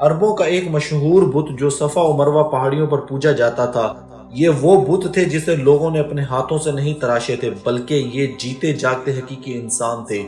عربوں کا ایک مشہور بت جو صفا و مروہ پہاڑیوں پر پوجا جاتا تھا، یہ وہ بت تھے جسے لوگوں نے اپنے ہاتھوں سے نہیں تراشے تھے، بلکہ یہ جیتے جاگتے حقیقی انسان تھے۔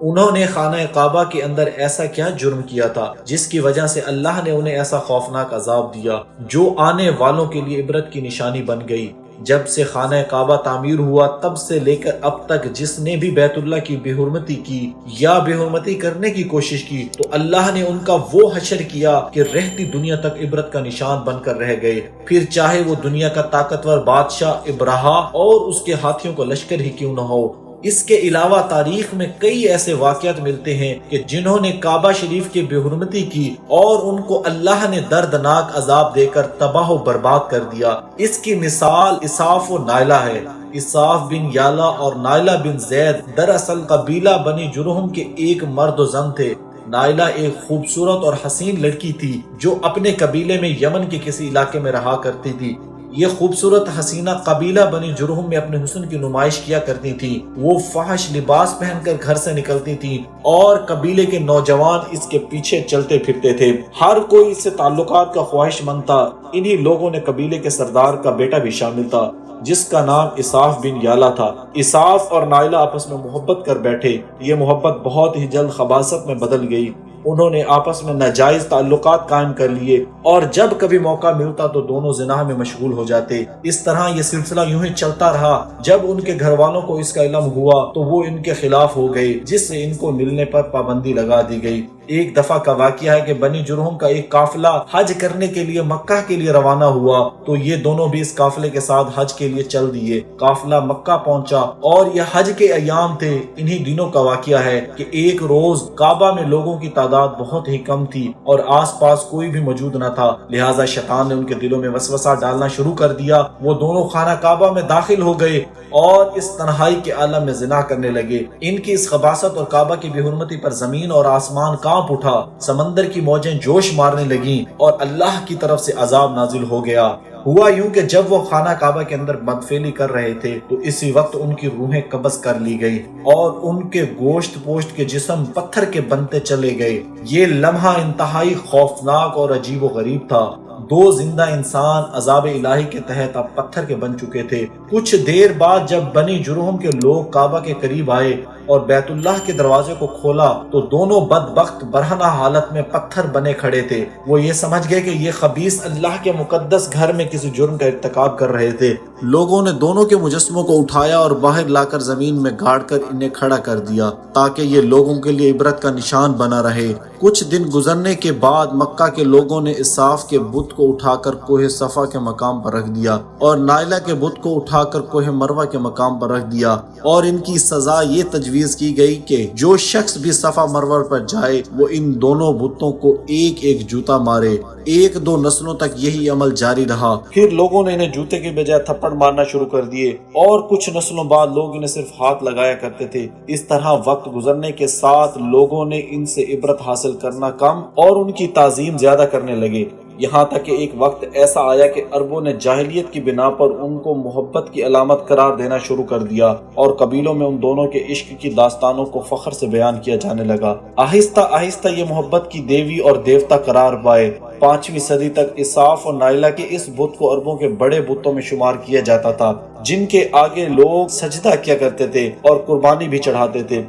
انہوں نے خانہ کعبہ کے اندر ایسا کیا جرم کیا تھا جس کی وجہ سے اللہ نے انہیں ایسا خوفناک عذاب دیا جو آنے والوں کے لیے عبرت کی نشانی بن گئی۔ جب سے خانہ کعبہ تعمیر ہوا تب سے لے کر اب تک جس نے بھی بیت اللہ کی بے حرمتی کی یا بے حرمتی کرنے کی کوشش کی تو اللہ نے ان کا وہ حشر کیا کہ رہتی دنیا تک عبرت کا نشان بن کر رہ گئے، پھر چاہے وہ دنیا کا طاقتور بادشاہ ابرہا اور اس کے ہاتھیوں کا لشکر ہی کیوں نہ ہو۔ اس کے علاوہ تاریخ میں کئی ایسے واقعات ملتے ہیں کہ جنہوں نے کعبہ شریف کی بے حرمتی کی اور ان کو اللہ نے دردناک عذاب دے کر تباہ و برباد کر دیا۔ اس کی مثال اساف و نائلہ ہے۔ اساف بن یالا اور نائلہ بن زید دراصل قبیلہ بنی جرہم کے ایک مرد و زن تھے۔ نائلہ ایک خوبصورت اور حسین لڑکی تھی جو اپنے قبیلے میں یمن کے کسی علاقے میں رہا کرتی تھی۔ یہ خوبصورت حسینہ قبیلہ بنی جرہم میں اپنے حسن کی نمائش کیا کرتی تھی۔ وہ فحش لباس پہن کر گھر سے نکلتی تھی اور قبیلے کے نوجوان اس کے پیچھے چلتے پھرتے تھے۔ ہر کوئی اس سے تعلقات کا خواہش مند تھا۔ انہی لوگوں نے قبیلے کے سردار کا بیٹا بھی شامل تھا جس کا نام اساف بن یالا تھا۔ اساف اور نائلہ آپس میں محبت کر بیٹھے۔ یہ محبت بہت ہی جلد خباثت میں بدل گئی۔ انہوں نے آپس میں ناجائز تعلقات قائم کر لیے اور جب کبھی موقع ملتا تو دونوں زنا میں مشغول ہو جاتے۔ اس طرح یہ سلسلہ یوں ہی چلتا رہا۔ جب ان کے گھر والوں کو اس کا علم ہوا تو وہ ان کے خلاف ہو گئے، جس سے ان کو ملنے پر پابندی لگا دی گئی۔ ایک دفعہ کا واقعہ ہے کہ بنی جرہم کا ایک قافلہ حج کرنے کے لیے مکہ کے لیے روانہ ہوا تو یہ دونوں بھی اس قافلے کے ساتھ حج کے لیے چل دیے۔ قافلہ مکہ پہنچا اور یہ حج کے ایام تھے۔ انہی دنوں کا واقعہ ہے کہ ایک روز کعبہ میں لوگوں کی تعداد بہت ہی کم تھی اور آس پاس کوئی بھی موجود نہ تھا، لہٰذا شیطان نے ان کے دلوں میں وسوسہ ڈالنا شروع کر دیا۔ وہ دونوں خانہ کعبہ میں داخل ہو گئے اور اس تنہائی کے عالم میں زنا کرنے لگے۔ ان کی اس خباثت اور کعبہ کی بے حرمتی پر زمین اور آسمان کانپ اٹھا، سمندر کی موجیں جوش مارنے لگیں اور اللہ کی طرف سے عذاب نازل ہو گیا۔ ہوا یوں کہ جب وہ خانہ کعبہ کے اندر بدفعلی کر رہے تھے تو اسی وقت ان کی روحیں قبض کر لی گئی اور ان کے گوشت پوشت کے جسم پتھر کے بنتے چلے گئے۔ یہ لمحہ انتہائی خوفناک اور عجیب و غریب تھا۔ دو زندہ انسان عذاب الہی کے تحت اب پتھر کے بن چکے تھے۔ کچھ دیر بعد جب بنی جرہم کے لوگ کعبہ کے قریب آئے اور بیت اللہ کے دروازے کو کھولا تو دونوں بدبخت برہنہ حالت میں پتھر بنے کھڑے تھے۔ وہ یہ سمجھ گئے کہ یہ خبیث اللہ کے مقدس گھر میں کسی جرم کا ارتکاب کر رہے تھے۔ لوگوں نے دونوں کے مجسموں کو اٹھایا اور باہر لا کر زمین میں گاڑ کر انہیں کھڑا کر دیا تاکہ یہ لوگوں کے لیے عبرت کا نشان بنا رہے۔ کچھ دن گزرنے کے بعد مکہ کے لوگوں نے اساف کے بت کو اٹھا کر کوہ صفا کے مقام پر رکھ دیا اور نائلہ کے بت کو اٹھا کر کوہ مروہ کے مقام پر رکھ دیا، اور ان کی سزا یہ تجویز کی گئی کہ جو شخص بھی صفا مروہ پر جائے وہ ان دونوں بتوں کو ایک ایک جوتا مارے۔ ایک دو نسلوں تک یہی عمل جاری رہا، پھر لوگوں نے انہیں جوتے کے بجائے تھپڑ مارنا شروع کر دیے اور کچھ نسلوں بعد لوگ انہیں صرف ہاتھ لگایا کرتے تھے۔ اس طرح وقت گزرنے کے ساتھ لوگوں نے ان سے عبرت حاصل کرنا کم اور ان کی تعظیم زیادہ کرنے لگے، یہاں تک کہ ایک وقت ایسا آیا کہ عربوں نے جاہلیت کی بنا پر ان کو محبت کی علامت قرار دینا شروع کر دیا اور قبیلوں میں ان دونوں کے عشق کی داستانوں کو فخر سے بیان کیا جانے لگا۔ آہستہ آہستہ یہ محبت کی دیوی اور دیوتا قرار پائے۔ 5ویں صدی تک اساف اور نائلہ کے اس بت کو عربوں کے بڑے بتوں میں شمار کیا جاتا تھا جن کے آگے لوگ سجدہ کیا کرتے تھے اور قربانی بھی چڑھاتے تھے۔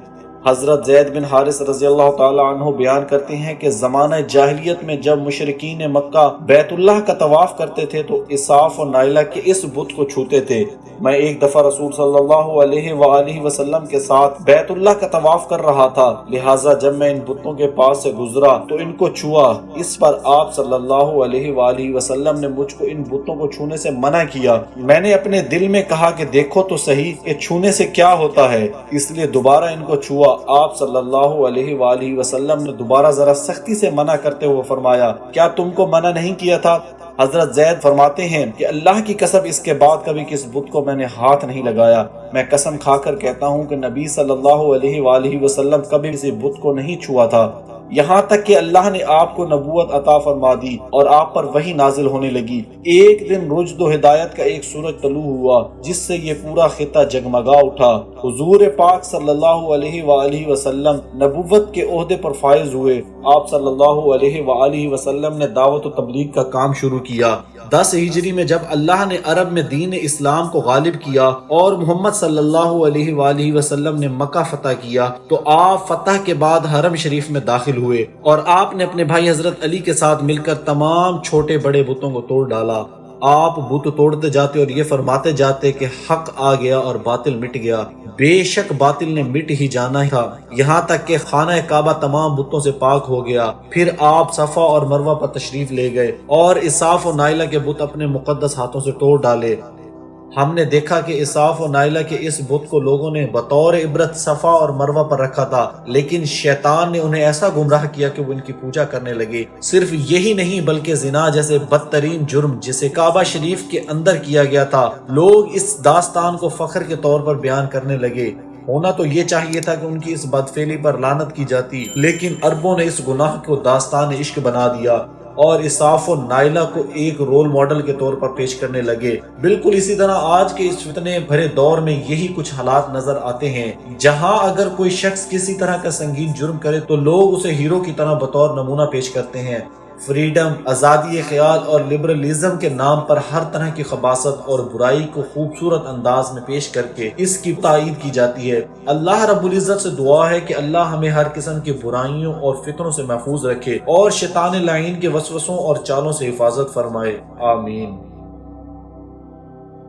حضرت زید بن حارث رضی اللہ تعالی عنہ بیان کرتے ہیں کہ زمانہ جاہلیت میں جب مشرکین مکہ بیت اللہ کا طواف کرتے تھے تو اساف اور نائلہ کے اس بت کو چھوتے تھے۔ میں ایک دفعہ رسول صلی اللہ علیہ وآلہ وسلم کے ساتھ بیت اللہ کا طواف کر رہا تھا، لہٰذا جب میں ان بتوں کے پاس سے گزرا تو ان کو چھوا۔ اس پر آپ صلی اللہ علیہ وآلہ وسلم نے مجھ کو ان بتوں کو چھونے سے منع کیا۔ میں نے اپنے دل میں کہا کہ دیکھو تو صحیح کہ چھونے سے کیا ہوتا ہے، اس لیے دوبارہ ان کو چھوا۔ آپ صلی اللہ علیہ وآلہ وسلم نے دوبارہ ذرا سختی سے منع کرتے ہوئے فرمایا، کیا تم کو منع نہیں کیا تھا؟ حضرت زید فرماتے ہیں کہ اللہ کی قسم اس کے بعد کبھی کس بت کو میں نے ہاتھ نہیں لگایا۔ میں قسم کھا کر کہتا ہوں کہ نبی صلی اللہ علیہ وآلہ وسلم کبھی کسی بت کو نہیں چھوا تھا۔ یہاں تک کہ اللہ نے آپ کو نبوت عطا فرما دی اور آپ پر وحی نازل ہونے لگی۔ ایک دن رشد و ہدایت کا ایک سورج طلوع ہوا جس سے یہ پورا خطہ جگمگا اٹھا۔ حضور پاک صلی اللہ علیہ وآلہ وسلم نبوت کے عہدے پر فائز ہوئے۔ آپ صلی اللہ علیہ وآلہ وسلم نے دعوت و تبلیغ کا کام شروع کیا۔ 10 ہجری میں جب اللہ نے عرب میں دین اسلام کو غالب کیا اور محمد صلی اللہ علیہ وآلہ وسلم نے مکہ فتح کیا تو آپ فتح کے بعد حرم شریف میں داخل ہوئے اور آپ نے اپنے بھائی حضرت علی کے ساتھ مل کر تمام چھوٹے بڑے بتوں کو توڑ ڈالا۔ آپ بت توڑتے جاتے اور یہ فرماتے جاتے کہ حق آ گیا اور باطل مٹ گیا۔ بے شک باطل نے مٹ ہی جانا تھا، یہاں تک کہ خانہ کعبہ تمام بتوں سے پاک ہو گیا۔ پھر آپ صفا اور مروہ پر تشریف لے گئے اور اساف و نائلہ کے بت اپنے مقدس ہاتھوں سے توڑ ڈالے۔ ہم نے دیکھا کہ اساف و نائلہ کے اس بت کو لوگوں نے بطور عبرت صفا اور مروہ پر رکھا تھا، لیکن شیطان نے انہیں ایسا گمراہ کیا کہ وہ ان کی پوجا کرنے لگے۔ صرف یہی نہیں بلکہ زنا جیسے بدترین جرم جسے کعبہ شریف کے اندر کیا گیا تھا، لوگ اس داستان کو فخر کے طور پر بیان کرنے لگے۔ ہونا تو یہ چاہیے تھا کہ ان کی اس بدفعلی پر لعنت کی جاتی، لیکن عربوں نے اس گناہ کو داستان عشق بنا دیا اور اساف و نائلہ کو ایک رول ماڈل کے طور پر پیش کرنے لگے۔ بالکل اسی طرح آج کے اس فتنے بھرے دور میں یہی کچھ حالات نظر آتے ہیں، جہاں اگر کوئی شخص کسی طرح کا سنگین جرم کرے تو لوگ اسے ہیرو کی طرح بطور نمونہ پیش کرتے ہیں۔ فریڈم، آزادی خیال اور لبرلزم کے نام پر ہر طرح کی خباثت اور برائی کو خوبصورت انداز میں پیش کر کے اس کی تائید کی جاتی ہے۔ اللہ رب العزت سے دعا ہے کہ اللہ ہمیں ہر قسم کی برائیوں اور فتنوں سے محفوظ رکھے اور شیطان لعین کے وسوسوں اور چالوں سے حفاظت فرمائے، آمین۔